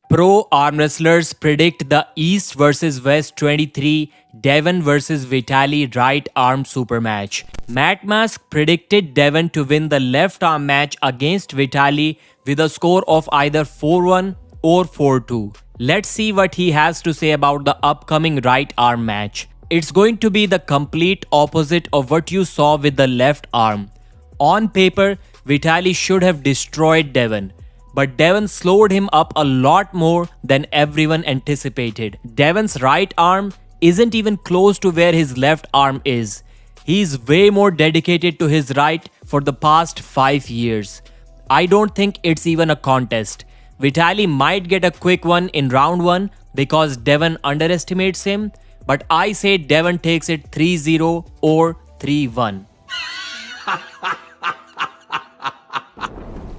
Pro arm wrestlers predict the East vs West 23 Devon vs Vitali right arm super match. Matt Mask predicted Devon to win the left arm match against Vitali with a score of either 4-1 or 4-2. Let's see what he has to say about the upcoming right arm match. It's going to be the complete opposite of what you saw with the left arm. On paper, Vitali should have destroyed Devon, but Devon slowed him up a lot more than everyone anticipated. Devon's right arm isn't even close to where his left arm is. He's way more dedicated to his right for the past 5 years. I don't think it's even a contest. Vitali might get a quick one in round 1 because Devon underestimates him, but I say Devon takes it 3-0 or 3-1.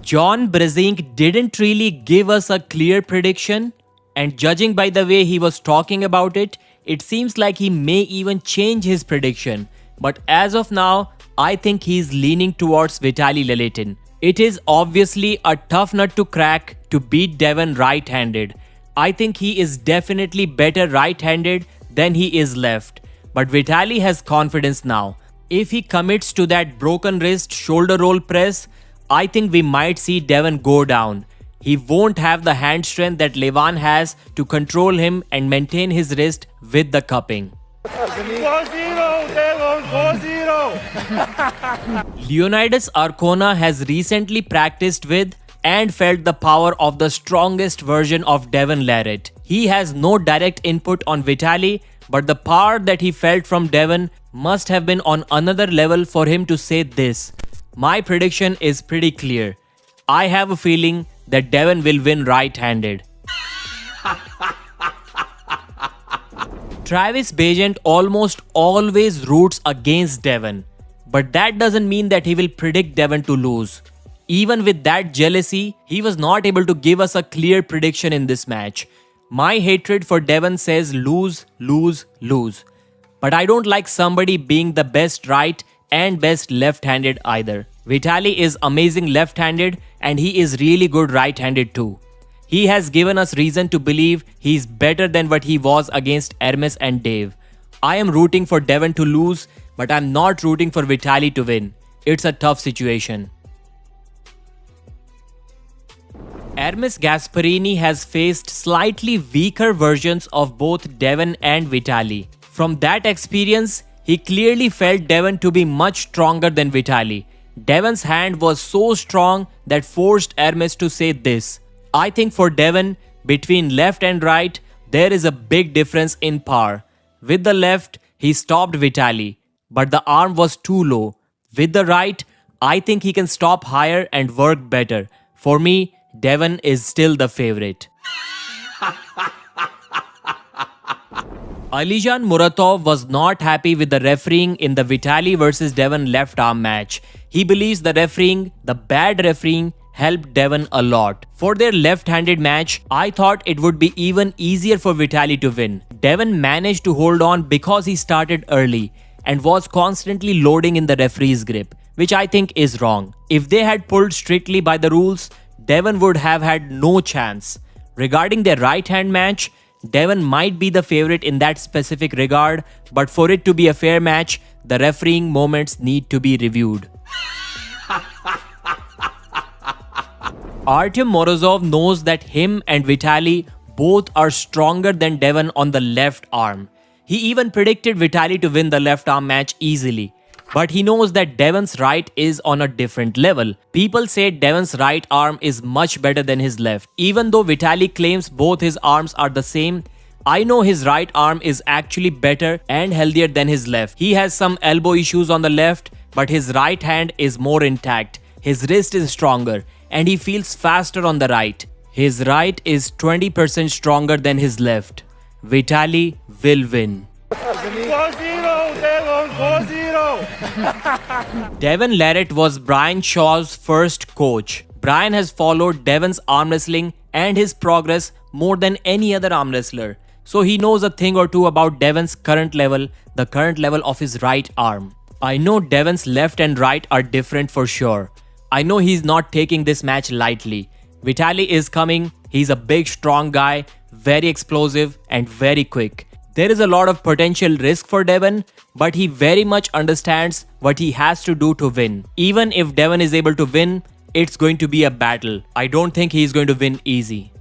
John Brezink didn't really give us a clear prediction, and judging by the way he was talking about it, it seems like he may even change his prediction. But as of now, I think he's leaning towards Vitali Leletin. It is obviously a tough nut to crack to beat Devon right-handed. I think he is definitely better right-handed than he is left. But Vitali has confidence now. If he commits to that broken wrist shoulder roll press, I think we might see Devon go down. He won't have the hand strength that Levan has to control him and maintain his wrist with the cupping. 4-0, Devon, 4-0. Leonidas Arcona has recently practiced with and felt the power of the strongest version of Devon Larratt. He has no direct input on Vitali, but the power that he felt from Devon must have been on another level for him to say this. My prediction is pretty clear. I have a feeling that Devon will win right-handed. Travis Bagent almost always roots against Devon, but that doesn't mean that he will predict Devon to lose. Even with that jealousy, he was not able to give us a clear prediction in this match. My hatred for Devon says lose, lose, lose. But I don't like somebody being the best right and best left-handed either. Vitali is amazing left-handed and he is really good right-handed too. He has given us reason to believe he's better than what he was against Hermes and Dave. I am rooting for Devon to lose, but I'm not rooting for Vitali to win. It's a tough situation. Hermes Gasparini has faced slightly weaker versions of both Devon and Vitali. From that experience, he clearly felt Devon to be much stronger than Vitali. Devon's hand was so strong that forced Hermes to say this. I think for Devon, between left and right, there is a big difference in power. With the left, he stopped Vitali, but the arm was too low. With the right, I think he can stop higher and work better. For me, Devon is still the favorite. Alijan Muratov was not happy with the refereeing in the Vitali vs Devon left arm match. He believes the refereeing, the bad refereeing, helped Devon a lot. For their left-handed match, I thought it would be even easier for Vitali to win. Devon managed to hold on because he started early and was constantly loading in the referee's grip, which I think is wrong. If they had pulled strictly by the rules, Devon would have had no chance. Regarding their right-hand match, Devon might be the favorite in that specific regard, but for it to be a fair match, the refereeing moments need to be reviewed. Artyom Morozov knows that him and Vitali both are stronger than Devon on the left arm. He even predicted Vitali to win the left arm match easily. But he knows that Devon's right is on a different level. People say Devon's right arm is much better than his left. Even though Vitali claims both his arms are the same, I know his right arm is actually better and healthier than his left. He has some elbow issues on the left, but his right hand is more intact. His wrist is stronger and he feels faster on the right. His right is 20% stronger than his left. Vitali will win. 4-0, Devon, 4-0. Devon Larratt was Brian Shaw's first coach. Brian has followed Devon's arm wrestling and his progress more than any other arm wrestler. So he knows a thing or two about Devon's current level, the current level of his right arm. I know Devon's left and right are different for sure. I know he's not taking this match lightly. Vitali is coming He's a big, strong guy, very explosive and very quick. There is a lot of potential risk for Devon, but he very much understands what he has to do to win. Even if Devon is able to win, it's going to be a battle. I don't think he's going to win easy.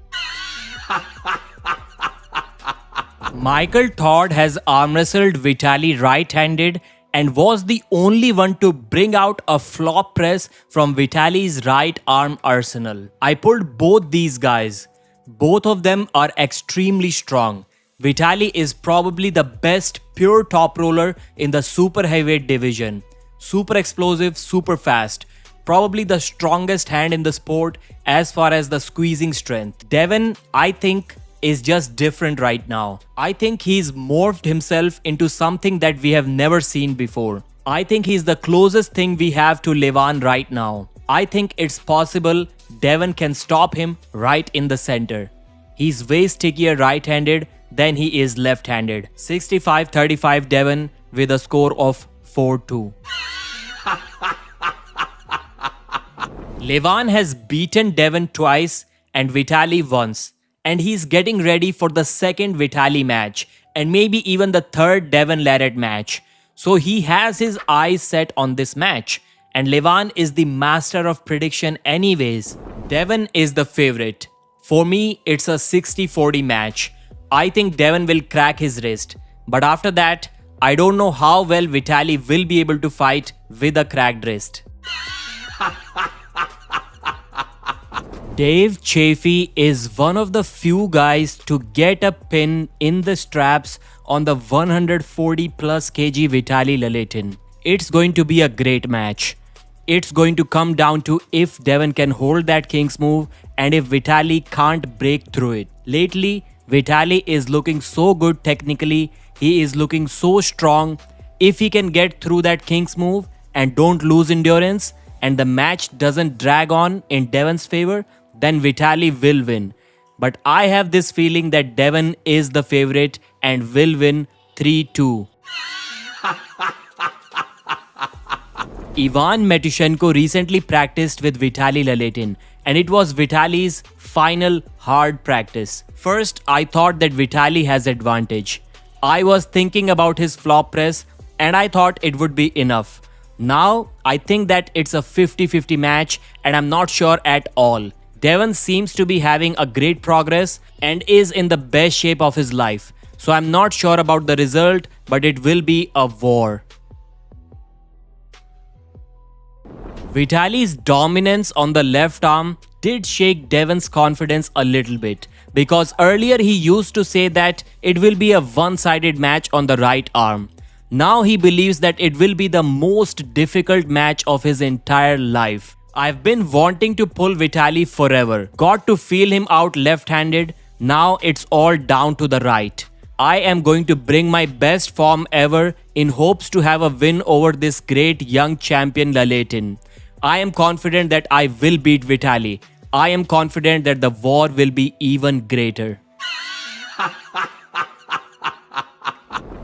Michael Todd has arm wrestled Vitaly right-handed and was the only one to bring out a flop press from Vitaly's right arm arsenal. I pulled both these guys. Both of them are extremely strong. Vitaly is probably the best pure top roller in the super heavyweight division. Super explosive, super fast. Probably the strongest hand in the sport as far as the squeezing strength. Devon, I think, is just different right now. I think he's morphed himself into something that we have never seen before. I think he's the closest thing we have to Levan right now. I think it's possible Devon can stop him right in the center. He's way stickier right-handed than he is left-handed. 65-35 Devon with a score of 4-2. Levan has beaten Devon twice and Vitaly once. And he's getting ready for the second Vitaly match and maybe even the third Devon Larratt match. So he has his eyes set on this match. And Levan is the master of prediction anyways. Devon is the favorite. For me, it's a 60-40 match. I think Devon will crack his wrist. But after that, I don't know how well Vitaly will be able to fight with a cracked wrist. Dave Chaffee is one of the few guys to get a pin in the straps on the 140 plus kg Vitaly Laletin. It's going to be a great match. It's going to come down to if Devon can hold that King's move and if Vitaly can't break through it. Lately, Vitaly is looking so good technically. He is looking so strong. If he can get through that King's move and don't lose endurance and the match doesn't drag on in Devon's favor, then Vitaly will win. But I have this feeling that Devon is the favorite and will win 3-2. Ivan Matyushenko recently practiced with Vitaly Laletin and it was Vitaly's final hard practice. First, I thought that Vitaly has advantage. I was thinking about his flop press and I thought it would be enough. Now, I think that it's a 50-50 match and I'm not sure at all. Devon seems to be having a great progress and is in the best shape of his life. So I'm not sure about the result, but it will be a war. Vitaly's dominance on the left arm did shake Devon's confidence a little bit because earlier he used to say that it will be a one-sided match on the right arm. Now he believes that it will be the most difficult match of his entire life. I've been wanting to pull Vitaly forever. Got to feel him out left-handed. Now it's all down to the right. I am going to bring my best form ever in hopes to have a win over this great young champion Laletin. I am confident that I will beat Vitaly. I am confident that the war will be even greater.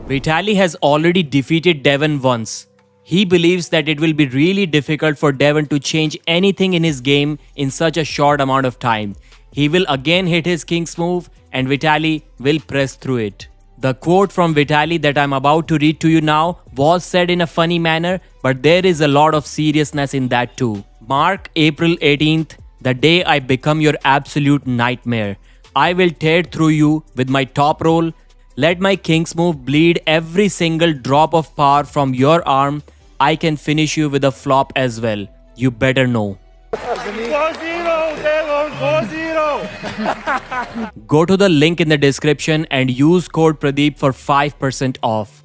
Vitaly has already defeated Devon once. He believes that it will be really difficult for Devon to change anything in his game in such a short amount of time. He will again hit his King's move and Vitaly will press through it. The quote from Vitaly that I'm about to read to you now was said in a funny manner, but there is a lot of seriousness in that too. Mark April 18th, the day I become your absolute nightmare. I will tear through you with my top roll. Let my King's move bleed every single drop of power from your arm. I can finish you with a flop as well. You better know. 4-0, Devon, 4-0. Go to the link in the description and use code Pradeep for 5% off.